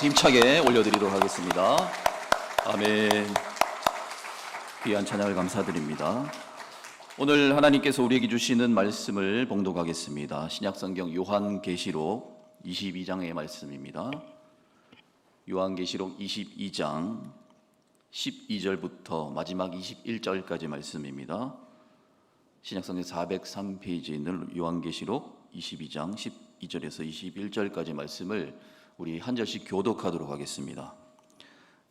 박수 힘차게 올려드리도록 하겠습니다. 아멘. 귀한 찬양을 감사드립니다. 오늘 하나님께서 우리에게 주시는 말씀을 봉독하겠습니다. 신약성경 요한계시록 22장의 말씀입니다. 요한계시록 22장 12절부터 마지막 21절까지 말씀입니다. 신약성경 403페이지에 있는 요한계시록 22장 12절에서 21절까지 말씀을 우리 한 절씩 교독하도록 하겠습니다.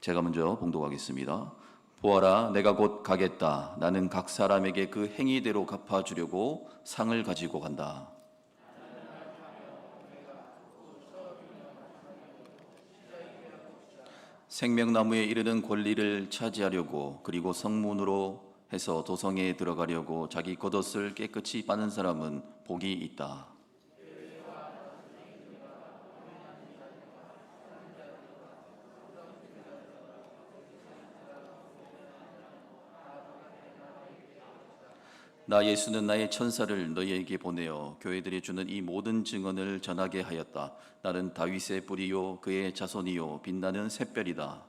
제가 먼저 봉독하겠습니다. 보아라, 내가 곧 가겠다. 나는 각 사람에게 그 행위대로 갚아주려고 상을 가지고 간다. 생명나무에 이르는 권리를 차지하려고, 그리고 성문으로 해서 도성에 들어가려고 자기 겉옷을 깨끗이 빠는 사람은 복이 있다. 나 예수는 나의 천사를 너희에게 보내어 교회들이 주는 이 모든 증언을 전하게 하였다. 나는 다윗의 뿌리요 그의 자손이요 빛나는 샛별이다.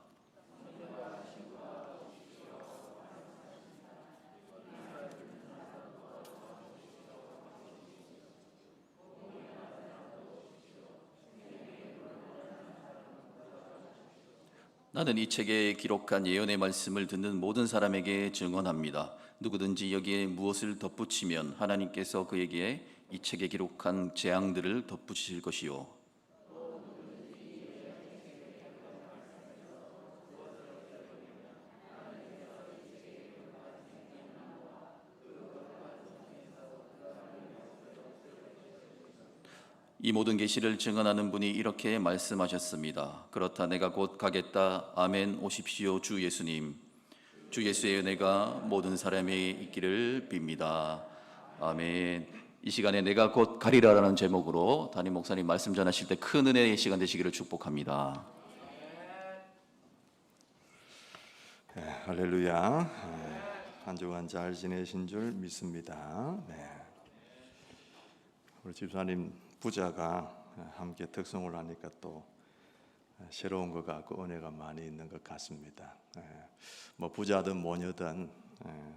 나는 이 책에 기록한 예언의 말씀을 듣는 모든 사람에게 증언합니다. 누구든지 여기에 무엇을 덧붙이면 하나님께서 그에게 이 책에 기록한 재앙들을 덧붙이실 것이요. 이 모든 계시를 증언하는 분이 이렇게 말씀하셨습니다. 그렇다, 내가 곧 가겠다. 아멘. 오십시오, 주 예수님. 주 예수의 은혜가 모든 사람에 있기를 빕니다. 아멘. 이 시간에 내가 곧 가리라라는 제목으로 담임 목사님 말씀 전하실 때 큰 은혜의 시간 되시기를 축복합니다. 네, 할렐루야. 한 주간 잘 지내신 줄 믿습니다. 네. 우리 집사님 부자가 함께 특송을 하니까 또 새로운 것 같고 은혜가 많이 있는 것 같습니다. 뭐 부자든 모녀든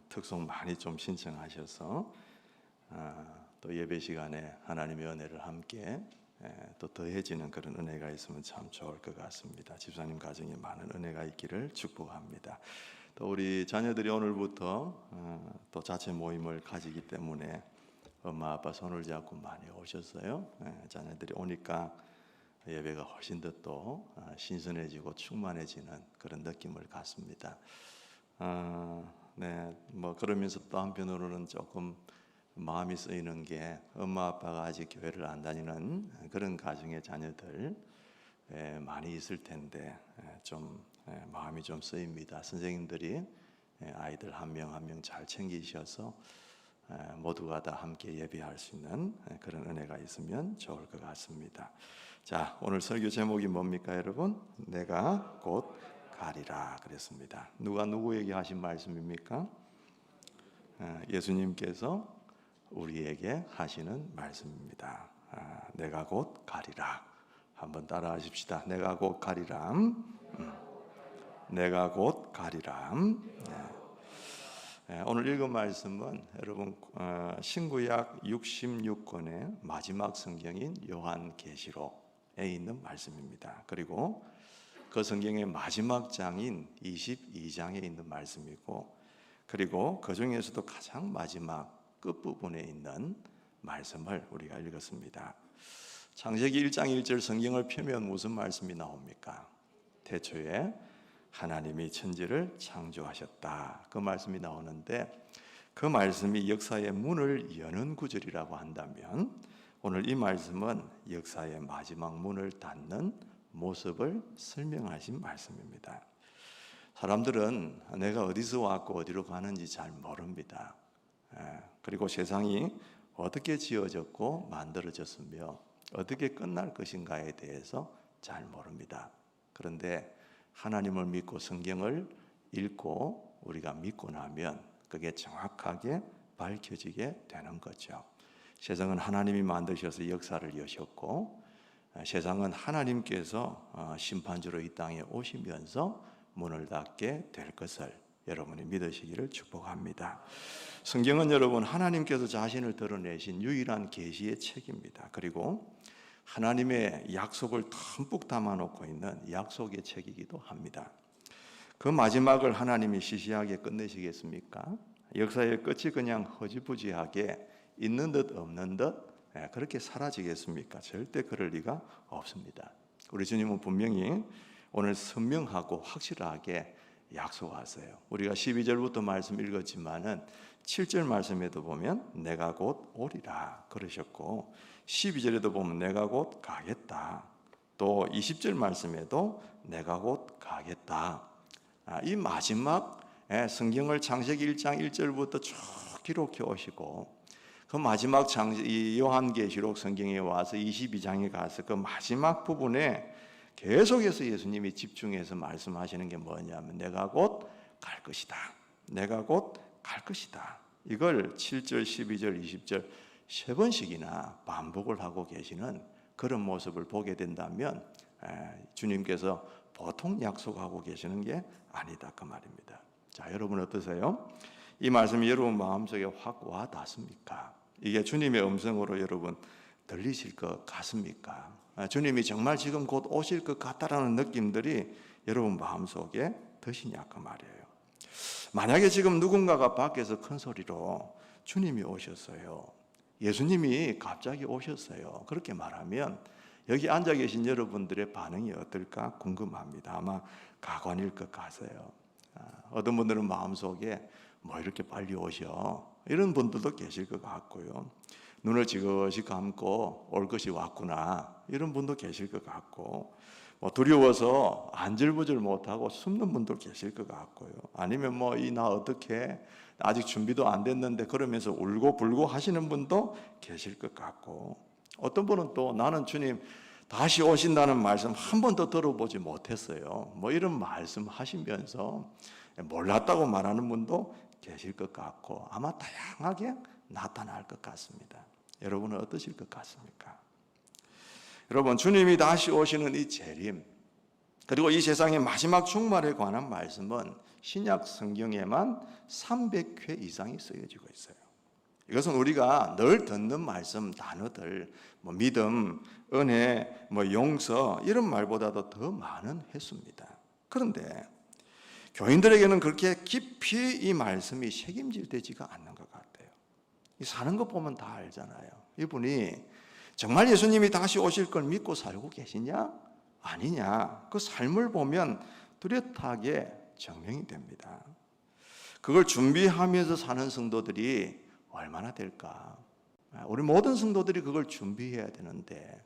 특송 많이 좀 신청하셔서 또 예배 시간에 하나님의 은혜를 함께 또 더해지는 그런 은혜가 있으면 참 좋을 것 같습니다. 집사님 가정에 많은 은혜가 있기를 축복합니다. 또 우리 자녀들이 오늘부터 또 자체 모임을 가지기 때문에 엄마 아빠 손을 잡고 많이 오셨어요. 자녀들이 오니까 예배가 훨씬 더 또 신선해지고 충만해지는 그런 느낌을 갖습니다. 네, 뭐 그러면서 또 한편으로는 조금 마음이 쓰이는 게 엄마 아빠가 아직 교회를 안 다니는 그런 가정의 자녀들 많이 있을 텐데 좀 마음이 좀 쓰입니다. 선생님들이 아이들 한 명 한 명 잘 챙기셔서 모두가 다 함께 예배할 수 있는 그런 은혜가 있으면 좋을 것 같습니다. 자, 오늘 설교 제목이 뭡니까, 여러분? 내가 곧 가리라 그랬습니다. 누가 누구에게 하신 말씀입니까? 예수님께서 우리에게 하시는 말씀입니다. 내가 곧 가리라. 한번 따라 하십시다. 내가 곧 가리라. 내가 곧 가리라. 오늘 읽은 말씀은 여러분 신구약 66권의 마지막 성경인 요한계시록에 있는 말씀입니다. 그리고 그 성경의 마지막 장인 22장에 있는 말씀이고, 그리고 그 중에서도 가장 마지막 끝부분에 있는 말씀을 우리가 읽었습니다. 창세기 1장 1절 성경을 펴면 무슨 말씀이 나옵니까? 태초에 하나님이 천지를 창조하셨다. 그 말씀이 나오는데, 그 말씀이 역사의 문을 여는 구절이라고 한다면 오늘 이 말씀은 역사의 마지막 문을 닫는 모습을 설명하신 말씀입니다. 사람들은 내가 어디서 왔고 어디로 가는지 잘 모릅니다. 그리고 세상이 어떻게 지어졌고 만들어졌으며 어떻게 끝날 것인가에 대해서 잘 모릅니다. 그런데 하나님을 믿고 성경을 읽고 우리가 믿고 나면 그게 정확하게 밝혀지게 되는 거죠. 세상은 하나님이 만드셔서 역사를 여셨고 세상은 하나님께서 심판주로 이 땅에 오시면서 문을 닫게 될 것을 여러분이 믿으시기를 축복합니다. 성경은 여러분 하나님께서 자신을 드러내신 유일한 계시의 책입니다. 그리고 하나님의 약속을 듬뿍 담아놓고 있는 약속의 책이기도 합니다. 그 마지막을 하나님이 시시하게 끝내시겠습니까? 역사의 끝이 그냥 허지부지하게 있는 듯 없는 듯 그렇게 사라지겠습니까? 절대 그럴 리가 없습니다. 우리 주님은 분명히 오늘 선명하고 확실하게 약속하세요. 우리가 12절부터 말씀 읽었지만은 7절 말씀에도 보면 내가 곧 오리라 그러셨고 12절에도 보면 내가 곧 가겠다. 또 20절 말씀에도 내가 곧 가겠다. 이 마지막 성경을 창세기 1장 1절부터 쭉 기록해 오시고 그 마지막 이 요한계시록 성경에 와서 22장에 가서 그 마지막 부분에 계속해서 예수님이 집중해서 말씀하시는 게 뭐냐면 내가 곧 갈 것이다. 내가 곧 갈 것이다. 이걸 7절, 12절, 20절 세 번씩이나 반복을 하고 계시는 그런 모습을 보게 된다면 주님께서 보통 약속하고 계시는 게 아니다 그 말입니다. 자, 여러분 어떠세요? 이 말씀이 여러분 마음속에 확 와 닿습니까? 이게 주님의 음성으로 여러분 들리실 것 같습니까? 주님이 정말 지금 곧 오실 것 같다라는 느낌들이 여러분 마음속에 드시냐 그 말이에요. 만약에 지금 누군가가 밖에서 큰 소리로 주님이 오셨어요, 예수님이 갑자기 오셨어요, 그렇게 말하면 여기 앉아 계신 여러분들의 반응이 어떨까 궁금합니다. 아마 가관일 것 같아요. 어떤 분들은 마음속에 뭐 이렇게 빨리 오셔 이런 분들도 계실 것 같고요, 눈을 지그시 감고 올 것이 왔구나 이런 분도 계실 것 같고, 뭐 두려워서 안절부절 못하고 숨는 분도 계실 것 같고요, 아니면 뭐 이 나 어떻게 아직 준비도 안 됐는데 그러면서 울고 불고 하시는 분도 계실 것 같고, 어떤 분은 또 나는 주님 다시 오신다는 말씀 한 번도 들어보지 못했어요, 뭐 이런 말씀 하시면서 몰랐다고 말하는 분도 계실 것 같고, 아마 다양하게 나타날 것 같습니다. 여러분은 어떠실 것 같습니까? 여러분, 주님이 다시 오시는 이 재림, 그리고 이 세상의 마지막 종말에 관한 말씀은 신약 성경에만 300회 이상이 쓰여지고 있어요. 이것은 우리가 늘 듣는 말씀 단어들, 뭐 믿음, 은혜, 뭐 용서 이런 말보다도 더 많은 횟수입니다. 그런데 교인들에게는 그렇게 깊이 이 말씀이 새김질되지가 않는 것 같아요. 사는 것 보면 다 알잖아요. 이분이 정말 예수님이 다시 오실 걸 믿고 살고 계시냐 아니냐, 그 삶을 보면 뚜렷하게 증명이 됩니다. 그걸 준비하면서 사는 성도들이 얼마나 될까? 우리 모든 성도들이 그걸 준비해야 되는데,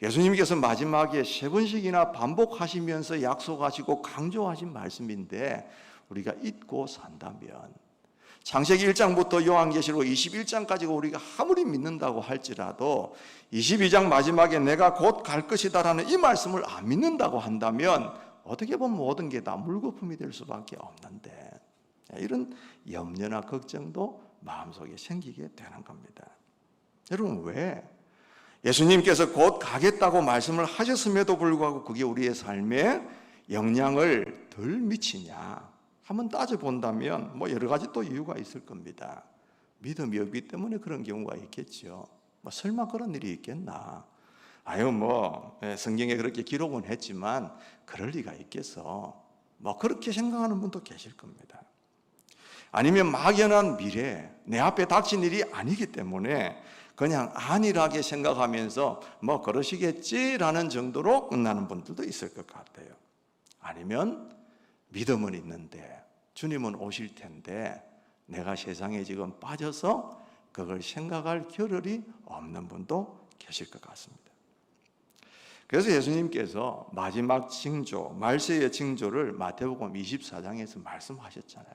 예수님께서 마지막에 세 번씩이나 반복하시면서 약속하시고 강조하신 말씀인데 우리가 잊고 산다면, 창세기 1장부터 요한계시록 21장까지 우리가 아무리 믿는다고 할지라도 22장 마지막에 내가 곧 갈 것이다라는 이 말씀을 안 믿는다고 한다면 어떻게 보면 모든 게 다 물거품이 될 수밖에 없는데, 이런 염려나 걱정도 마음속에 생기게 되는 겁니다. 여러분, 왜 예수님께서 곧 가겠다고 말씀을 하셨음에도 불구하고 그게 우리의 삶에 영향을 덜 미치냐 한번 따져본다면 뭐 여러 가지 또 이유가 있을 겁니다. 믿음이 없기 때문에 그런 경우가 있겠죠. 뭐 설마 그런 일이 있겠나? 아유, 뭐 성경에 그렇게 기록은 했지만 그럴 리가 있겠어, 뭐 그렇게 생각하는 분도 계실 겁니다. 아니면 막연한 미래, 내 앞에 닥친 일이 아니기 때문에 그냥 안일하게 생각하면서 뭐 그러시겠지라는 정도로 끝나는 분들도 있을 것 같아요. 아니면 믿음은 있는데 주님은 오실 텐데 내가 세상에 지금 빠져서 그걸 생각할 겨를이 없는 분도 계실 것 같습니다. 그래서 예수님께서 마지막 징조, 말세의 징조를 마태복음 24장에서 말씀하셨잖아요.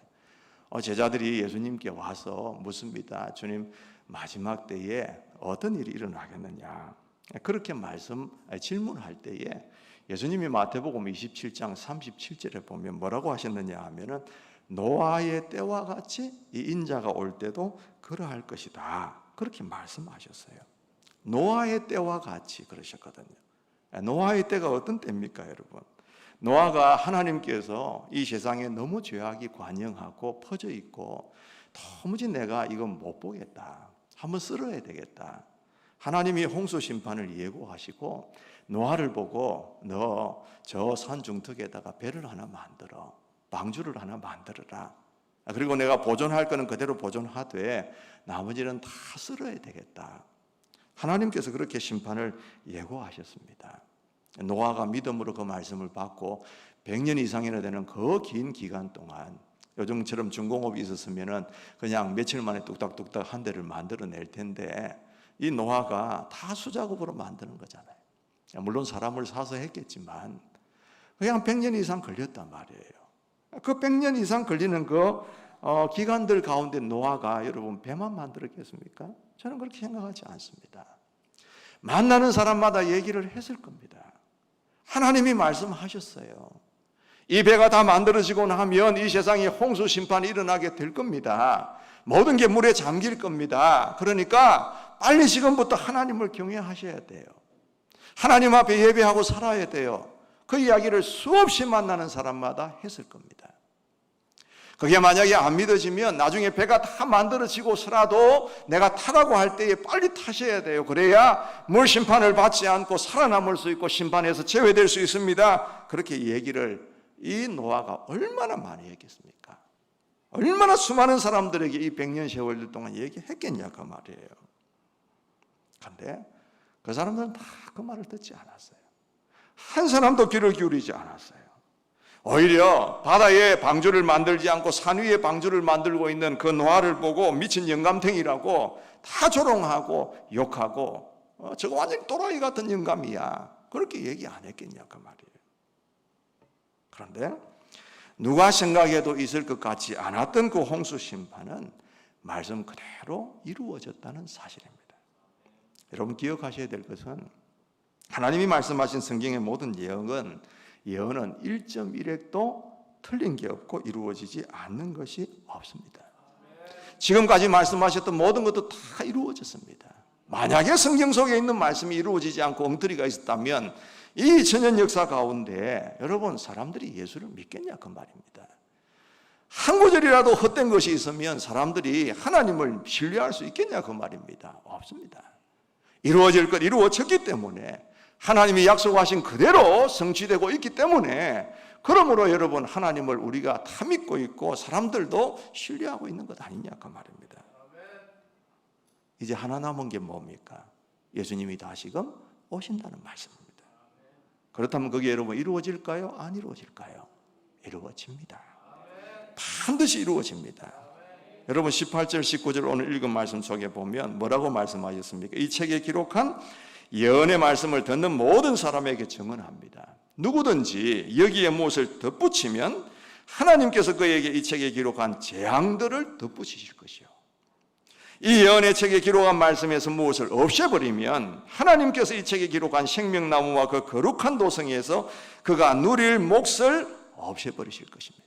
제자들이 예수님께 와서 묻습니다. 주님, 마지막 때에 어떤 일이 일어나겠느냐? 그렇게 질문할 때에 예수님이 마태복음 27장 37절에 보면 뭐라고 하셨느냐 하면은 노아의 때와 같이 이 인자가 올 때도 그러할 것이다, 그렇게 말씀하셨어요. 노아의 때와 같이 그러셨거든요. 노아의 때가 어떤 때입니까, 여러분? 노아가 하나님께서 이 세상에 너무 죄악이 관영하고 퍼져 있고 도무지 내가 이건 못 보겠다, 한번 쓸어야 되겠다. 하나님이 홍수 심판을 예고하시고 노아를 보고 너 저 산 중턱에다가 배를 하나 만들어, 방주를 하나 만들어라. 그리고 내가 보존할 거는 그대로 보존하되 나머지는 다 쓸어야 되겠다. 하나님께서 그렇게 심판을 예고하셨습니다. 노아가 믿음으로 그 말씀을 받고 100년 이상이나 되는 그 긴 기간 동안, 요즘처럼 중공업이 있었으면 그냥 며칠 만에 뚝딱뚝딱 한 대를 만들어낼 텐데 이 노아가 다 수작업으로 만드는 거잖아요. 물론 사람을 사서 했겠지만 그냥 100년 이상 걸렸단 말이에요. 그 100년 이상 걸리는 그 기간들 가운데 노아가 여러분 배만 만들었겠습니까? 저는 그렇게 생각하지 않습니다. 만나는 사람마다 얘기를 했을 겁니다. 하나님이 말씀하셨어요. 이 배가 다 만들어지고 나면 이 세상에 홍수 심판이 일어나게 될 겁니다. 모든 게 물에 잠길 겁니다. 그러니까 빨리 지금부터 하나님을 경외하셔야 돼요. 하나님 앞에 예배하고 살아야 돼요. 그 이야기를 수없이 만나는 사람마다 했을 겁니다. 그게 만약에 안 믿어지면 나중에 배가 다 만들어지고서라도 내가 타라고 할 때에 빨리 타셔야 돼요. 그래야 물 심판을 받지 않고 살아남을 수 있고 심판에서 제외될 수 있습니다. 그렇게 얘기를 이 노아가 얼마나 많이 했겠습니까? 얼마나 수많은 사람들에게 이 100년 세월 동안 얘기했겠냐 그 말이에요. 그런데 그 사람들은 다 그 말을 듣지 않았어요. 한 사람도 귀를 기울이지 않았어요. 오히려 바다에 방주를 만들지 않고 산 위에 방주를 만들고 있는 그 노아를 보고 미친 영감탱이라고 다 조롱하고 욕하고 저거 완전히 또라이 같은 영감이야, 그렇게 얘기 안 했겠냐 그 말이에요. 그런데 누가 생각해도 있을 것 같지 않았던 그 홍수 심판은 말씀 그대로 이루어졌다는 사실입니다. 여러분 기억하셔야 될 것은 하나님이 말씀하신 성경의 모든 예언은 1.1핵도 틀린 게 없고 이루어지지 않는 것이 없습니다. 지금까지 말씀하셨던 모든 것도 다 이루어졌습니다. 만약에 성경 속에 있는 말씀이 이루어지지 않고 엉터리가 있었다면 이 천년 역사 가운데 여러분 사람들이 예수를 믿겠냐 그 말입니다. 한 구절이라도 헛된 것이 있으면 사람들이 하나님을 신뢰할 수 있겠냐 그 말입니다. 없습니다. 이루어질 것 이루어졌기 때문에 하나님이 약속하신 그대로 성취되고 있기 때문에 그러므로 여러분 하나님을 우리가 다 믿고 있고 사람들도 신뢰하고 있는 것 아니냐 그 말입니다. 이제 하나 남은 게 뭡니까? 예수님이 다시금 오신다는 말씀입니다. 그렇다면 그게 여러분 이루어질까요? 안 이루어질까요? 이루어집니다. 반드시 이루어집니다. 여러분 18절 19절 오늘 읽은 말씀 속에 보면 뭐라고 말씀하셨습니까? 이 책에 기록한 예언의 말씀을 듣는 모든 사람에게 증언합니다. 누구든지 여기에 무엇을 덧붙이면 하나님께서 그에게 이 책에 기록한 재앙들을 덧붙이실 것이요, 이 예언의 책에 기록한 말씀에서 무엇을 없애버리면 하나님께서 이 책에 기록한 생명나무와 그 거룩한 도성에서 그가 누릴 몫을 없애버리실 것입니다.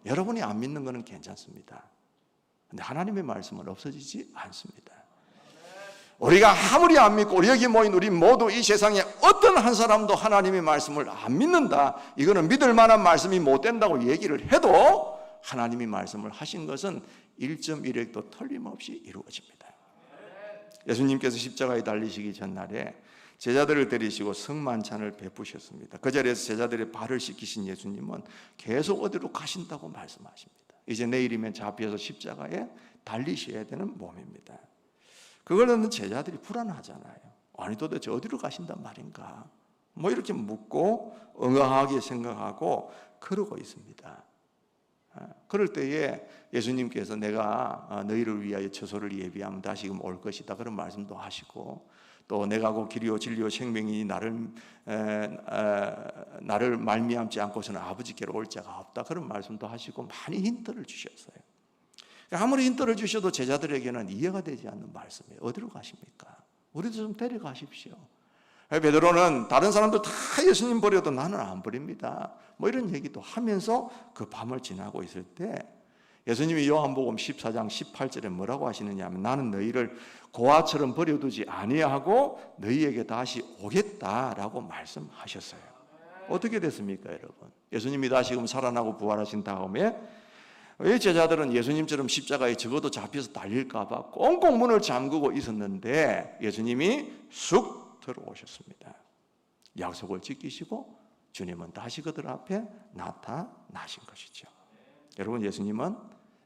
여러분이 안 믿는 것은 괜찮습니다. 그런데 하나님의 말씀은 없어지지 않습니다. 우리가 아무리 안 믿고 우리 여기 모인 우리 모두 이 세상에 어떤 한 사람도 하나님의 말씀을 안 믿는다, 이거는 믿을 만한 말씀이 못 된다고 얘기를 해도 하나님이 말씀을 하신 것은 1.1핵도 틀림없이 이루어집니다. 예수님께서 십자가에 달리시기 전날에 제자들을 데리시고 성만찬을 베푸셨습니다. 그 자리에서 제자들의 발을 씻기신 예수님은 계속 어디로 가신다고 말씀하십니다. 이제 내일이면 잡혀서 십자가에 달리셔야 되는 몸입니다. 그걸 듣는 제자들이 불안하잖아요. 아니 도대체 어디로 가신단 말인가? 뭐 이렇게 묻고 응아하게 생각하고 그러고 있습니다. 그럴 때에 예수님께서 내가 너희를 위하여 처소를 예비하면 다시금 올 것이다, 그런 말씀도 하시고, 또 내가 곧 길이요 진리요 생명이니 나를 말미암지 않고서는 아버지께로 올 자가 없다, 그런 말씀도 하시고 많이 힌트를 주셨어요. 아무리 힌트를 주셔도 제자들에게는 이해가 되지 않는 말씀이에요. 어디로 가십니까? 우리도 좀 데려가십시오. 베드로는 다른 사람들 다 예수님 버려도 나는 안 버립니다, 뭐 이런 얘기도 하면서 그 밤을 지나고 있을 때 예수님이 요한복음 14장 18절에 뭐라고 하시느냐 하면 나는 너희를 고아처럼 버려두지 아니하고 너희에게 다시 오겠다라고 말씀하셨어요. 어떻게 됐습니까, 여러분? 예수님이 다시금 살아나고 부활하신 다음에 왜 제자들은 예수님처럼 십자가에 적어도 잡혀서 달릴까 봐 꽁꽁 문을 잠그고 있었는데 예수님이 쑥 들어오셨습니다. 약속을 지키시고 주님은 다시 그들 앞에 나타나신 것이죠. 여러분, 예수님은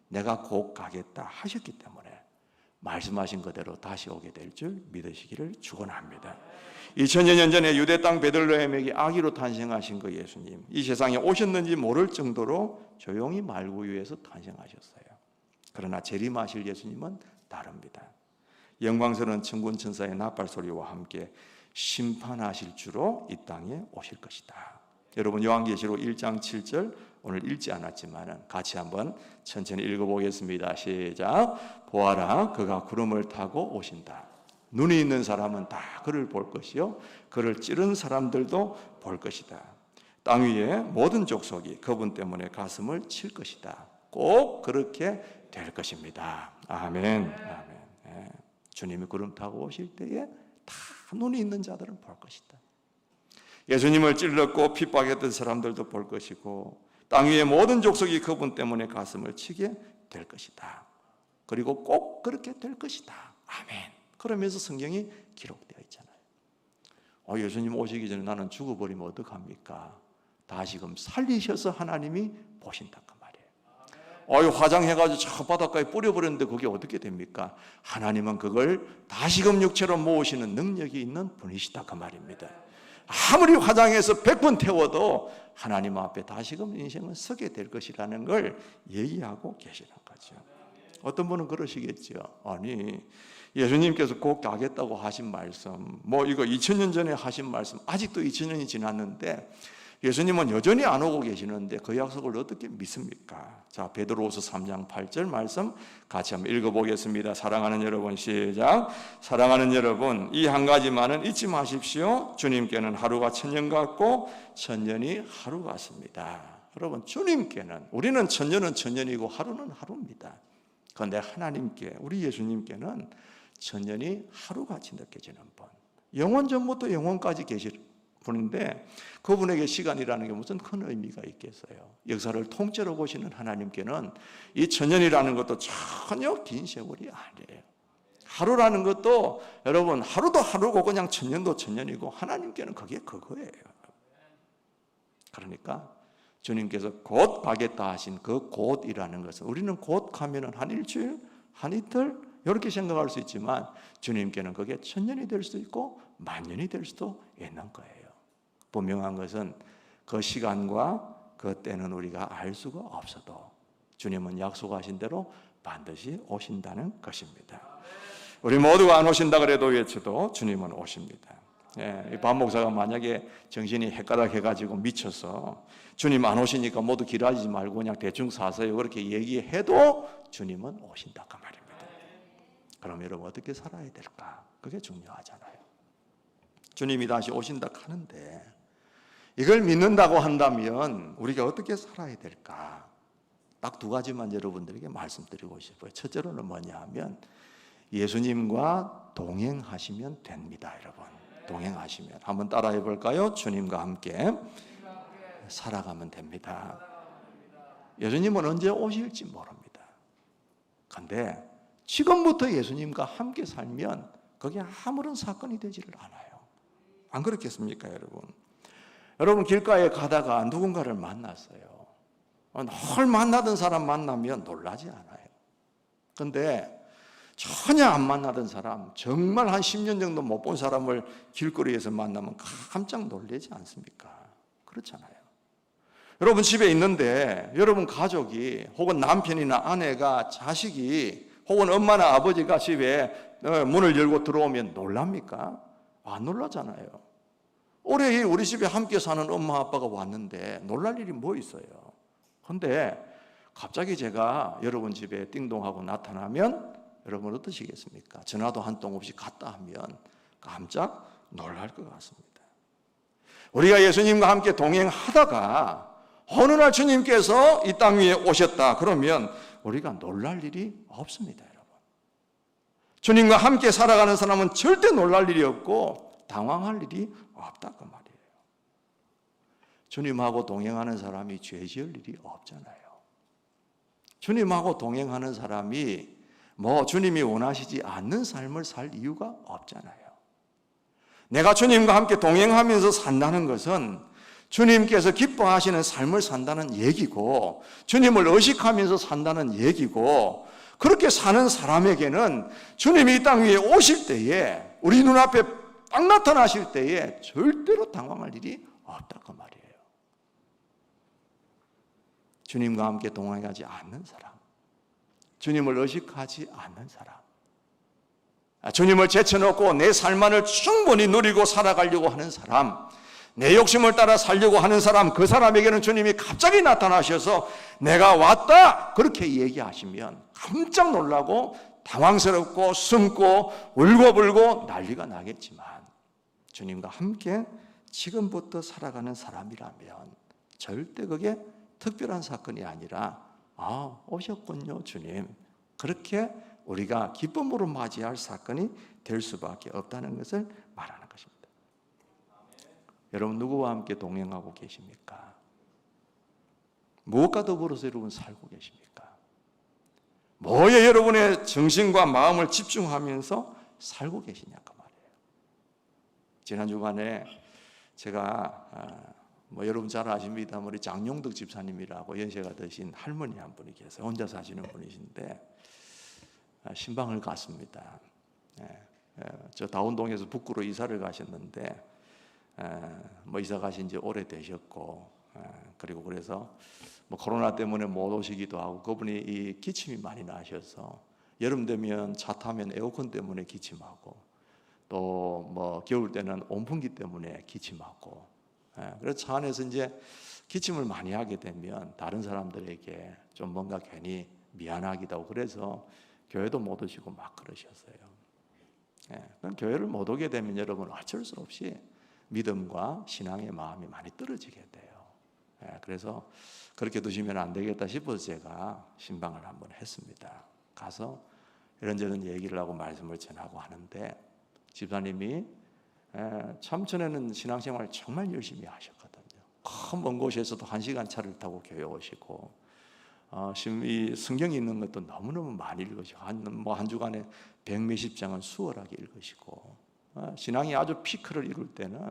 내가 곧 가겠다 하셨기 때문에 말씀하신 그대로 다시 오게 될 줄 믿으시기를 축원합니다. 2000여 년 전에 유대 땅 베들레헴에게 아기로 탄생하신 그 예수님, 이 세상에 오셨는지 모를 정도로 조용히 말구유에서 탄생하셨어요. 그러나 재림하실 예수님은 다릅니다. 영광스러운 천군 천사의 나팔 소리와 함께 심판하실 주로 이 땅에 오실 것이다. 여러분, 요한계시록 1장 7절 오늘 읽지 않았지만 같이 한번 천천히 읽어보겠습니다. 시작. 보아라, 그가 구름을 타고 오신다. 눈이 있는 사람은 다 그를 볼 것이요 그를 찌른 사람들도 볼 것이다. 땅 위에 모든 족속이 그분 때문에 가슴을 칠 것이다. 꼭 그렇게 될 것입니다. 아멘. 아멘. 네. 주님이 구름 타고 오실 때에 다 눈이 있는 자들은 볼 것이다. 예수님을 찔렀고 핍박했던 사람들도 볼 것이고 땅 위의 모든 족속이 그분 때문에 가슴을 치게 될 것이다. 그리고 꼭 그렇게 될 것이다. 아멘. 그러면서 성경이 기록되어 있잖아요. 예수님 오시기 전에 나는 죽어버리면 어떡합니까? 다시금 살리셔서 하나님이 보신다 그 말이에요. 화장해가지고 저 바닷가에 뿌려버렸는데 그게 어떻게 됩니까? 하나님은 그걸 다시금 육체로 모으시는 능력이 있는 분이시다 그 말입니다. 아무리 화장해서 100번 태워도 하나님 앞에 다시금 인생은 서게 될 것이라는 걸 얘기하고 계시는 거죠. 어떤 분은 그러시겠죠. 아니, 예수님께서 곧 가겠다고 하신 말씀, 이거 2000년 전에 하신 말씀, 아직도 2000년이 지났는데 예수님은 여전히 안 오고 계시는데 그 약속을 어떻게 믿습니까? 자, 베드로후서 3장 8절 말씀 같이 한번 읽어보겠습니다. 사랑하는 여러분, 시작. 사랑하는 여러분, 이 한 가지만은 잊지 마십시오. 주님께는 하루가 천년 같고 천년이 하루 같습니다. 여러분, 주님께는, 우리는 천년은 천년이고 하루는 하루입니다. 그런데 하나님께, 우리 예수님께는 천년이 하루같이 느껴지는 분, 영원 전부터 영원까지 계실 분인데 그분에게 시간이라는 게 무슨 큰 의미가 있겠어요? 역사를 통째로 보시는 하나님께는 이 천년이라는 것도 전혀 긴 세월이 아니에요. 하루라는 것도 여러분, 하루도 하루고 그냥 천년도 천년이고 하나님께는 그게 그거예요. 그러니까 주님께서 곧 가겠다 하신 그 곧이라는 것은 우리는 곧 가면은 한 일주일, 한 이틀 이렇게 생각할 수 있지만 주님께는 그게 천년이 될 수도 있고 만년이 될 수도 있는 거예요. 분명한 것은 그 시간과 그 때는 우리가 알 수가 없어도 주님은 약속하신 대로 반드시 오신다는 것입니다. 우리 모두가 안 오신다 그래도 외쳐도 주님은 오십니다. 반 목사가 만약에 정신이 헷가닥해가지고 미쳐서 주님 안 오시니까 모두 기다리지 말고 그냥 대충 사세요 그렇게 얘기해도 주님은 오신다 그 말입니다. 그럼 여러분 어떻게 살아야 될까? 그게 중요하잖아요. 주님이 다시 오신다 하는데 이걸 믿는다고 한다면 우리가 어떻게 살아야 될까? 딱 두 가지만 여러분들에게 말씀드리고 싶어요. 첫째로는 뭐냐 하면 예수님과 동행하시면 됩니다. 여러분, 동행하시면 한번 따라해 볼까요? 주님과 함께 살아가면 됩니다. 예수님은 언제 오실지 모릅니다. 그런데 지금부터 예수님과 함께 살면 그게 아무런 사건이 되지를 않아요. 안 그렇겠습니까, 여러분? 여러분 길가에 가다가 누군가를 만났어요. 늘 만나던 사람 만나면 놀라지 않아요. 그런데 전혀 안 만나던 사람, 정말 한 10년 정도 못 본 사람을 길거리에서 만나면 깜짝 놀라지 않습니까? 그렇잖아요. 여러분 집에 있는데 여러분 가족이 혹은 남편이나 아내가 자식이 혹은 엄마나 아버지가 집에 문을 열고 들어오면 놀랍니까? 안 놀라잖아요. 올해 우리 집에 함께 사는 엄마 아빠가 왔는데 놀랄 일이 뭐 있어요? 그런데 갑자기 제가 여러분 집에 띵동하고 나타나면 여러분 어떠시겠습니까? 전화도 한 통 없이 갔다 하면 깜짝 놀랄 것 같습니다. 우리가 예수님과 함께 동행하다가 어느 날 주님께서 이 땅 위에 오셨다 그러면 우리가 놀랄 일이 없습니다, 여러분. 주님과 함께 살아가는 사람은 절대 놀랄 일이 없고 당황할 일이 없다 그 말이에요. 주님하고 동행하는 사람이 죄 지을 일이 없잖아요. 주님하고 동행하는 사람이 주님이 원하시지 않는 삶을 살 이유가 없잖아요. 내가 주님과 함께 동행하면서 산다는 것은 주님께서 기뻐하시는 삶을 산다는 얘기고, 주님을 의식하면서 산다는 얘기고, 그렇게 사는 사람에게는 주님이 이 땅 위에 오실 때에, 우리 눈앞에 딱 나타나실 때에 절대로 당황할 일이 없다 그 말이에요. 주님과 함께 동행하지 않는 사람, 주님을 의식하지 않는 사람, 주님을 제쳐놓고 내 삶만을 충분히 누리고 살아가려고 하는 사람, 내 욕심을 따라 살려고 하는 사람, 그 사람에게는 주님이 갑자기 나타나셔서 내가 왔다 그렇게 얘기하시면 깜짝 놀라고 당황스럽고 숨고 울고불고 난리가 나겠지만, 주님과 함께 지금부터 살아가는 사람이라면 절대 그게 특별한 사건이 아니라 오셨군요 주님, 그렇게 우리가 기쁨으로 맞이할 사건이 될 수밖에 없다는 것을 말하는 것입니다. 여러분, 누구와 함께 동행하고 계십니까? 무엇과 더불어서 여러분 살고 계십니까? 뭐에 여러분의 정신과 마음을 집중하면서 살고 계시냐 그 말이에요. 지난 주간에 제가 여러분 잘 아십니다. 우리 장용덕 집사님이라고 연세가 드신 할머니 한 분이 계세요. 혼자 사시는 분이신데 신방을 갔습니다. 저 다운동에서 북구로 이사를 가셨는데 이사 가신 지 오래되셨고, 그리고 그래서 코로나 때문에 못 오시기도 하고, 그분이 이 기침이 많이 나셔서 여름 되면 차 타면 에어컨 때문에 기침하고, 또 겨울 때는 온풍기 때문에 기침하고, 그래서 차 안에서 이제 기침을 많이 하게 되면 다른 사람들에게 좀 뭔가 괜히 미안하기도 하고, 그래서 교회도 못 오시고 막 그러셨어요. 그럼 교회를 못 오게 되면 여러분 어쩔 수 없이 믿음과 신앙의 마음이 많이 떨어지게 돼요. 그래서 그렇게 두시면 안 되겠다 싶어서 제가 신방을 한번 했습니다. 가서 이런저런 얘기를 하고 말씀을 전하고 하는데, 집사님이 참전에는 신앙생활을 정말 열심히 하셨거든요. 먼 곳에서도 1시간 차를 타고 교회 오시고, 이 성경이 있는 것도 너무너무 많이 읽으시고, 한 주간에 100몇십 장은 수월하게 읽으시고, 신앙이 아주 피크를 이룰 때는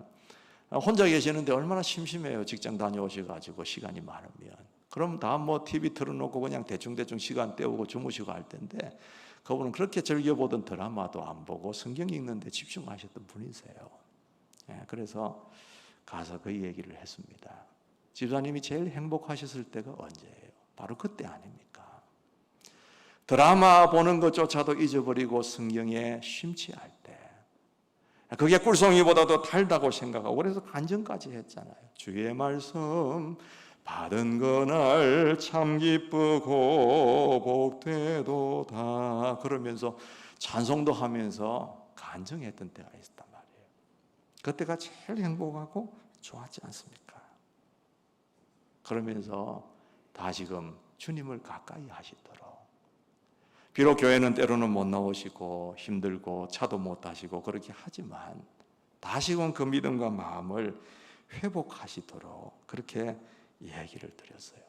혼자 계시는데 얼마나 심심해요. 직장 다녀오셔가지고 시간이 많으면. 그럼 다 TV 틀어놓고 그냥 대충대충 시간 때우고 주무시고 할 텐데, 그분은 그렇게 즐겨보던 드라마도 안 보고 성경 읽는데 집중하셨던 분이세요. 그래서 가서 그 얘기를 했습니다. 집사님이 제일 행복하셨을 때가 언제예요? 바로 그때 아닙니까? 드라마 보는 것조차도 잊어버리고 성경에 심취할 때, 그게 꿀송이보다도 달다고 생각하고, 그래서 간증까지 했잖아요. 주의 말씀 받은 그날 참 기쁘고 복되도다 그러면서 찬송도 하면서 간증했던 때가 있었단 말이에요. 그때가 제일 행복하고 좋았지 않습니까? 그러면서 다시금 주님을 가까이 하시도록, 비록 교회는 때로는 못 나오시고 힘들고 차도 못 타시고 그렇게 하지만 다시금 그 믿음과 마음을 회복하시도록 그렇게 얘기를 드렸어요.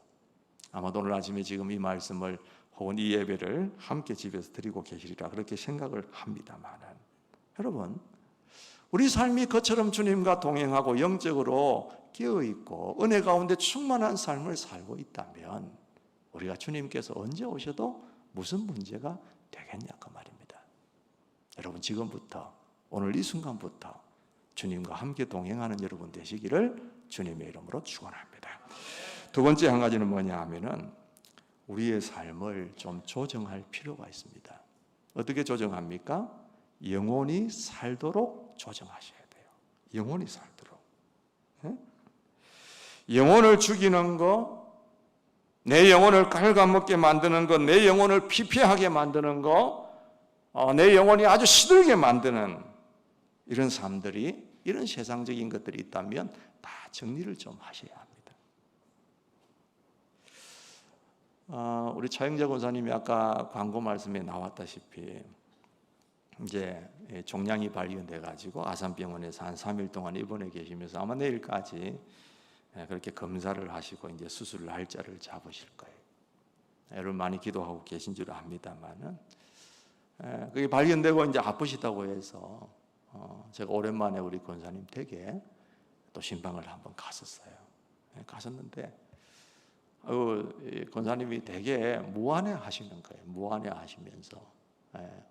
아마도 오늘 아침에 지금 이 말씀을 혹은 이 예배를 함께 집에서 드리고 계시리라 그렇게 생각을 합니다만은, 여러분, 우리 삶이 그처럼 주님과 동행하고 영적으로 깨어있고 은혜 가운데 충만한 삶을 살고 있다면 우리가 주님께서 언제 오셔도 무슨 문제가 되겠냐 그 말입니다. 여러분, 지금부터, 오늘 이 순간부터 주님과 함께 동행하는 여러분 되시기를 주님의 이름으로 축원합니다. 두 번째 한 가지는 뭐냐 하면은 우리의 삶을 좀 조정할 필요가 있습니다. 어떻게 조정합니까? 영원히 살도록 조정하셔야 돼요. 영원히 살도록. 영혼을 죽이는 거, 내 영혼을 갉아먹게 만드는 것, 내 영혼을 피폐하게 만드는 것, 내 영혼이 아주 시들게 만드는 이런 삶들이, 이런 세상적인 것들이 있다면 다 정리를 좀 하셔야 합니다. 우리 차영재 권사님이 아까 광고 말씀에 나왔다시피 이제 종양이 발견돼 가지고 아산병원에서 한 3일 동안 입원해 계시면서 아마 내일까지 그렇게 검사를 하시고 이제 수술 날짜를 잡으실 거예요. 여러분 많이 기도하고 계신 줄 압니다만은 그게 발견되고 이제 아프시다고 해서 제가 오랜만에 우리 권사님 댁에 또 신방을 한번 갔었어요. 갔었는데 권사님이 되게 무안해 하시는 거예요. 무안해 하시면서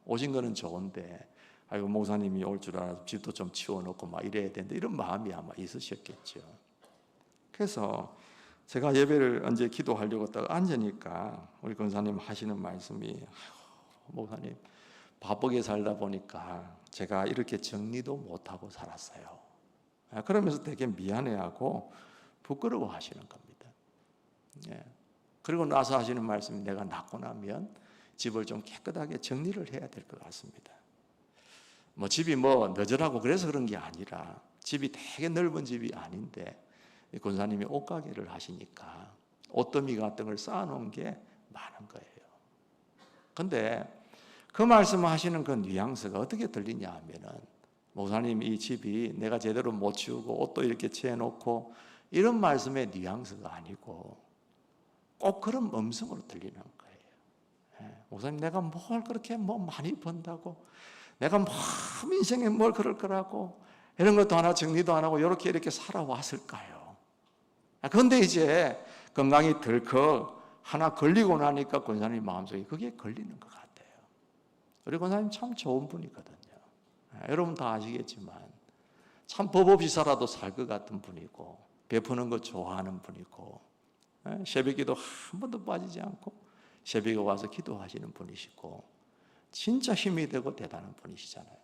오신 거는 좋은데 아이고 목사님이 올 줄 알아서 집도 좀 치워놓고 막 이래야 되는데 이런 마음이 아마 있으셨겠죠. 그래서 제가 예배를 언제 기도하려고 딱 앉으니까 우리 권사님 하시는 말씀이 목사님 바쁘게 살다 보니까 제가 이렇게 정리도 못하고 살았어요. 그러면서 되게 미안해하고 부끄러워 하시는 겁니다. 그리고 나서 하시는 말씀이 내가 낫고 나면 집을 좀 깨끗하게 정리를 해야 될 것 같습니다. 집이 너절하고 그래서 그런 게 아니라 집이 되게 넓은 집이 아닌데 권사님이 옷가게를 하시니까 옷더미 같은 걸 쌓아놓은 게 많은 거예요. 근데 그 말씀하시는 그 뉘앙스가 어떻게 들리냐 하면은 목사님 이 집이 내가 제대로 못 치우고 옷도 이렇게 채워놓고 이런 말씀의 뉘앙스가 아니고 꼭 그런 음성으로 들리는 거예요. 목사님 내가 뭘 그렇게 많이 번다고 내가 인생에 뭘 그럴 거라고 이런 것도 하나 정리도 안 하고 이렇게 살아왔을까요? 그런데 이제 건강이 덜컥 하나 걸리고 나니까 권사님 마음속에 그게 걸리는 것 같아요. 우리 권사님 참 좋은 분이거든요. 여러분 다 아시겠지만 참 법 없이 살아도 살 것 같은 분이고 베푸는 거 좋아하는 분이고 새벽기도 한 번도 빠지지 않고 새벽에 와서 기도하시는 분이시고 진짜 힘이 되고 대단한 분이시잖아요.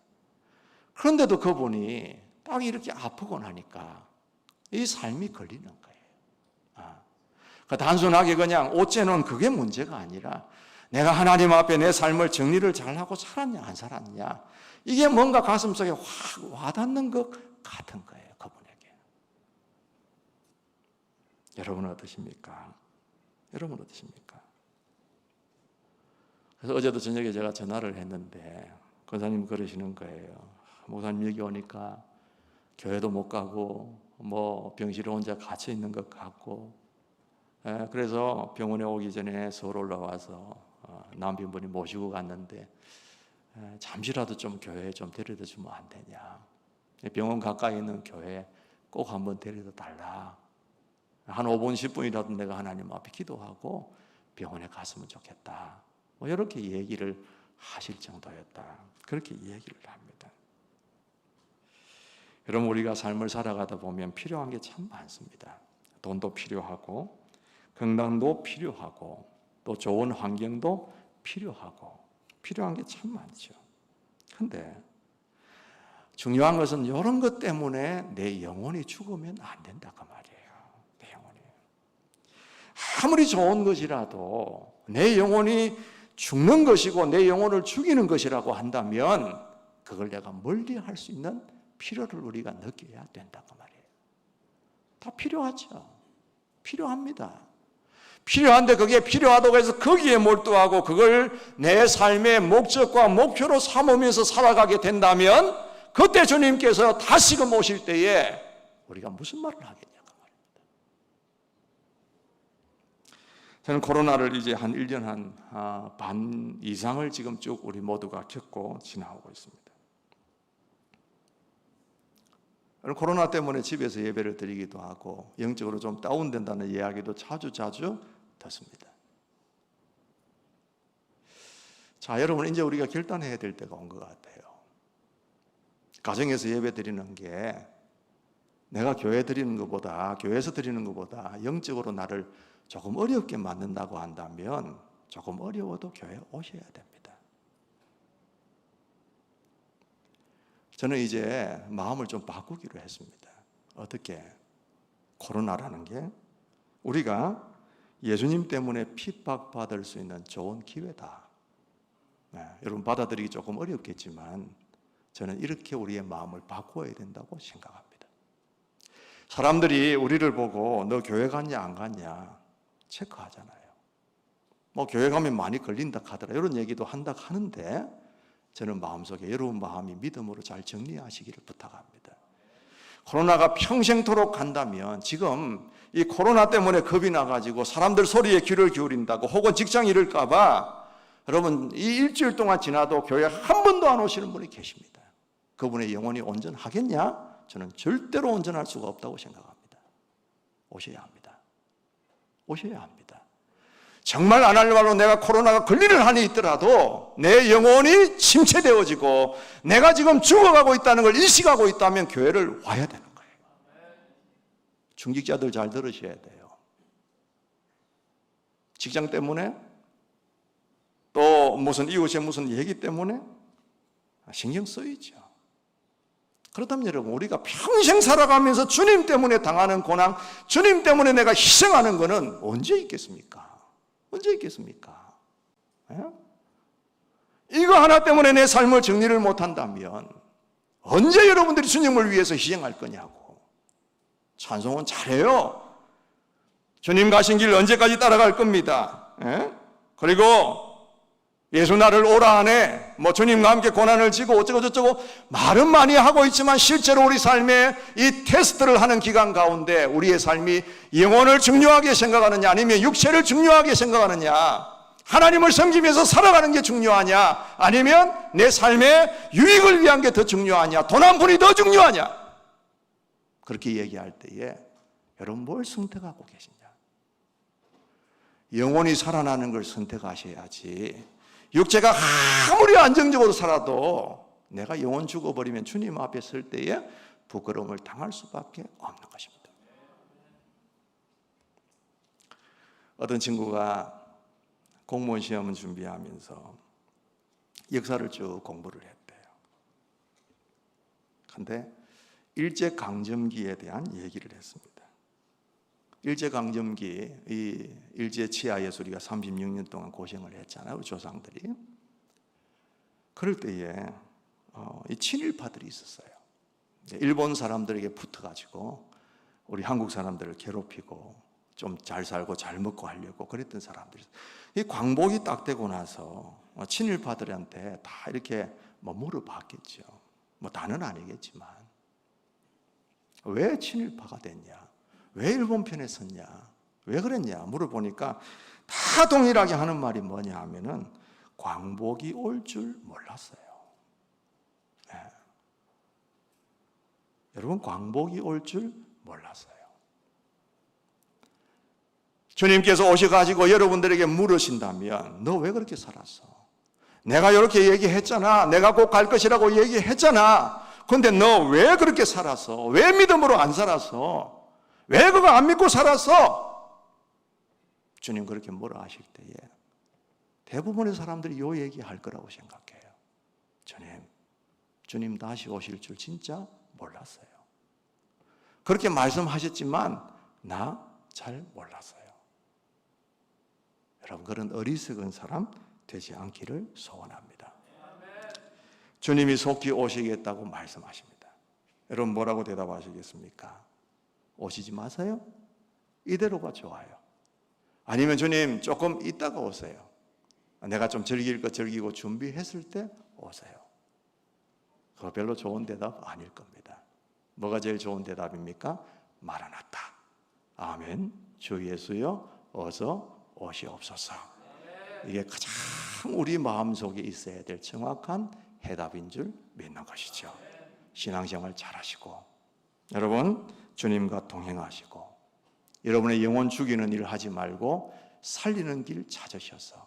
그런데도 그분이 딱 이렇게 아프고 나니까 이 삶이 걸리는 거예요. 단순하게 그냥 옷 재놓은 그게 문제가 아니라 내가 하나님 앞에 내 삶을 정리를 잘하고 살았냐 안 살았냐 이게 뭔가 가슴속에 확 와닿는 것 같은 거예요. 그분에게. 여러분은 어떠십니까? 여러분 어떠십니까? 그래서 어제도 저녁에 제가 전화를 했는데 권사님 그러시는 거예요. 목사님 여기 오니까 교회도 못 가고 병실에 혼자 갇혀 있는 것 같고 그래서 병원에 오기 전에 서울 올라와서 남편분이 모시고 갔는데 잠시라도 좀 교회에 좀 데려다 주면 안 되냐. 병원 가까이 있는 교회 꼭 한번 데려다 달라. 한 5분 10분이라도 내가 하나님 앞에 기도하고 병원에 갔으면 좋겠다. 이렇게 얘기를 하실 정도였다. 그렇게 얘기를 합니다. 여러분 우리가 삶을 살아가다 보면 필요한 게 참 많습니다. 돈도 필요하고 건강도 필요하고 또 좋은 환경도 필요하고 필요한 게 참 많죠. 근데 중요한 것은 이런 것 때문에 내 영혼이 죽으면 안 된다 그 말이에요. 내 영혼이 아무리 좋은 것이라도 내 영혼이 죽는 것이고 내 영혼을 죽이는 것이라고 한다면 그걸 내가 멀리할 수 있는 필요를 우리가 느껴야 된다 그 말이에요. 다 필요하죠. 필요합니다. 필요한데 그게 필요하다고 해서 거기에 몰두하고 그걸 내 삶의 목적과 목표로 삼으면서 살아가게 된다면 그때 주님께서 다시금 오실 때에 우리가 무슨 말을 하겠냐 그 말입니다. 저는 코로나를 이제 한 1년 반 이상을 지금 쭉 우리 모두가 겪고 지나오고 있습니다. 코로나 때문에 집에서 예배를 드리기도 하고 영적으로 좀 다운된다는 이야기도 자주 듣습니다. 자, 여러분 이제 우리가 결단해야 될 때가 온 것 같아요. 가정에서 예배 드리는 게 내가 교회 드리는 것보다 교회에서 드리는 것보다 영적으로 나를 조금 어렵게 만든다고 한다면 조금 어려워도 교회에 오셔야 됩니다. 저는 이제 마음을 좀 바꾸기로 했습니다. 어떻게? 코로나라는 게 우리가 예수님 때문에 핍박받을 수 있는 좋은 기회다. 여러분 받아들이기 조금 어렵겠지만 저는 이렇게 우리의 마음을 바꾸어야 된다고 생각합니다. 사람들이 우리를 보고 너 교회 갔냐 안 갔냐 체크하잖아요. 뭐 교회 가면 많이 걸린다 하더라 이런 얘기도 한다 하는데 저는 마음속에 여러분 마음이 믿음으로 잘 정리하시기를 부탁합니다. 코로나가 평생토록 간다면 지금 이 코로나 때문에 겁이 나가지고 사람들 소리에 귀를 기울인다고 혹은 직장 잃을까 봐 여러분 이 일주일 동안 지나도 교회 한 번도 안 오시는 분이 계십니다. 그분의 영혼이 온전하겠냐? 저는 절대로 온전할 수가 없다고 생각합니다. 오셔야 합니다. 오셔야 합니다. 정말 안 하려고 내가 코로나가 걸리는 한이 있더라도 내 영혼이 침체되어지고 내가 지금 죽어가고 있다는 걸 인식하고 있다면 교회를 와야 되는 거예요. 중직자들 잘 들으셔야 돼요. 직장 때문에 또 무슨 이웃의 무슨 얘기 때문에 신경 쓰이죠. 그렇다면 여러분 우리가 평생 살아가면서 주님 때문에 당하는 고난, 주님 때문에 내가 희생하는 것은 언제 있겠습니까? 언제 있겠습니까? 이거 하나 때문에 내 삶을 정리를 못한다면 언제 여러분들이 주님을 위해서 희생할 거냐고. 찬송은 잘해요. 주님 가신 길 언제까지 따라갈 겁니다. 그리고 예수 나를 오라 하네, 뭐 주님과 함께 고난을 지고 어쩌고 저쩌고 말은 많이 하고 있지만 실제로 우리 삶에 이 테스트를 하는 기간 가운데 우리의 삶이 영혼을 중요하게 생각하느냐 아니면 육체를 중요하게 생각하느냐, 하나님을 섬기면서 살아가는 게 중요하냐 아니면 내 삶의 유익을 위한 게 더 중요하냐, 돈 한 푼이 더 중요하냐, 그렇게 얘기할 때에 여러분 뭘 선택하고 계시냐? 영혼이 살아나는 걸 선택하셔야지. 육체가 아무리 안정적으로 살아도 내가 영혼 죽어버리면 주님 앞에 설 때에 부끄러움을 당할 수밖에 없는 것입니다. 어떤 친구가 공무원 시험을 준비하면서 역사를 쭉 공부를 했대요. 그런데 일제강점기에 대한 얘기를 했습니다. 일제강점기, 이 일제 치하에서 우리가 36년 동안 고생을 했잖아요, 우리 조상들이. 그럴 때에 이 친일파들이 있었어요. 일본 사람들에게 붙어가지고 우리 한국 사람들을 괴롭히고 좀 잘 살고 잘 먹고 하려고 그랬던 사람들이 있어요. 이 광복이 딱 되고 나서 친일파들한테 다 이렇게 뭐 물어봤겠죠. 뭐 다는 아니겠지만 왜 친일파가 됐냐? 왜 일본 편에 섰냐? 왜 그랬냐? 물어보니까 다 동일하게 하는 말이 뭐냐 하면은 광복이 올 줄 몰랐어요. 네. 여러분 광복이 올 줄 몰랐어요. 주님께서 오셔가지고 여러분들에게 물으신다면 너 왜 그렇게 살았어? 내가 이렇게 얘기했잖아. 내가 꼭 갈 것이라고 얘기했잖아. 그런데 너 왜 그렇게 살았어? 왜 믿음으로 안 살았어? 왜 그거 안 믿고 살았어? 주님 그렇게 뭐라 하실 때에 대부분의 사람들이 이 얘기할 거라고 생각해요. 주님 다시 오실 줄 진짜 몰랐어요. 그렇게 말씀하셨지만 나 잘 몰랐어요. 여러분 그런 어리석은 사람 되지 않기를 소원합니다. 주님이 속히 오시겠다고 말씀하십니다. 여러분 뭐라고 대답하시겠습니까? 오시지 마세요. 이대로가 좋아요. 아니면 주님 조금 있다가 오세요. 내가 좀 즐길 거 즐기고 준비했을 때 오세요. 그거 별로 좋은 대답 아닐 겁니다. 뭐가 제일 좋은 대답입니까? 마라나타. 아멘. 주 예수여 어서 오시옵소서. 이게 가장 우리 마음속에 있어야 될 정확한 해답인 줄 믿는 것이죠. 신앙생활 잘하시고 여러분 주님과 동행하시고 여러분의 영혼 죽이는 일 하지 말고 살리는 길 찾으셔서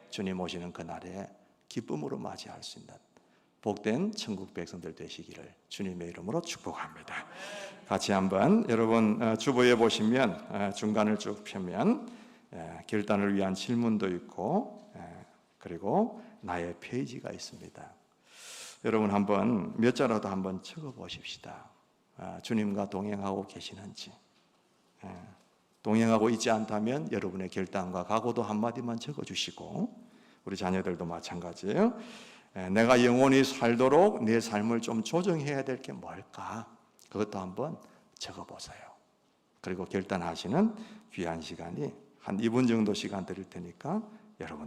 주님 오시는 그날에 기쁨으로 맞이할 수 있는 복된 천국 백성들 되시기를 주님의 이름으로 축복합니다. 같이 한번 여러분 주보에 보시면 중간을 쭉 펴면 결단을 위한 질문도 있고 그리고 나의 페이지가 있습니다. 여러분 한번 몇 자라도 한번 적어 보십시다. 주님과 동행하고 계시는지, 동행하고 있지 않다면 여러분의 결단과 각오도 한마디만 적어주시고 우리 자녀들도 마찬가지예요. 내가 영원히 살도록 내 삶을 좀 조정해야 될 게 뭘까? 그것도 한번 적어보세요. 그리고 결단하시는 귀한 시간이 한 2분 정도 시간 드릴 테니까 여러분들에게